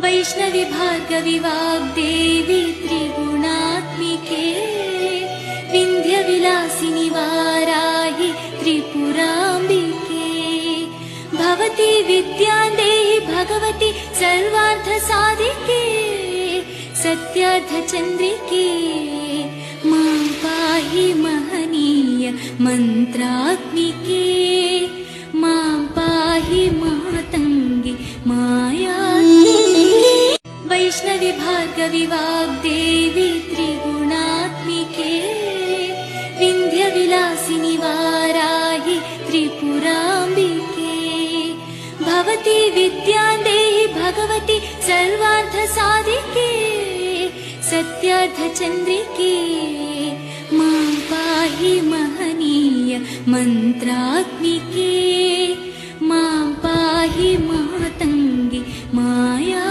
वैष्णवी भार्गवी वाग्देवी त्रिगुणात्मिके विन्ध्यविलासिनि वाराहि त्रिपुराम्बिके भवती विद्यां देहि भगवती सर्वार्थसाधिके सत्यार्थचन्द्रिके मां पाहि महनीय मन्त्रात्मिके मां पाहि मातङ्गी मायात्मिके वैष्णवी भार्गवी वाग्देवी त्रिगुणात्मिके विन्ध्यविलासिनि वाराहि त्रिपुराम्बिके भवती विद्यां देहि भगवती सर्वार्थसाधिके सत्यार्थचन्द्रिके मां पाहि महनीय मन्त्रात्मिके मां पाहि मातङ्गी माया।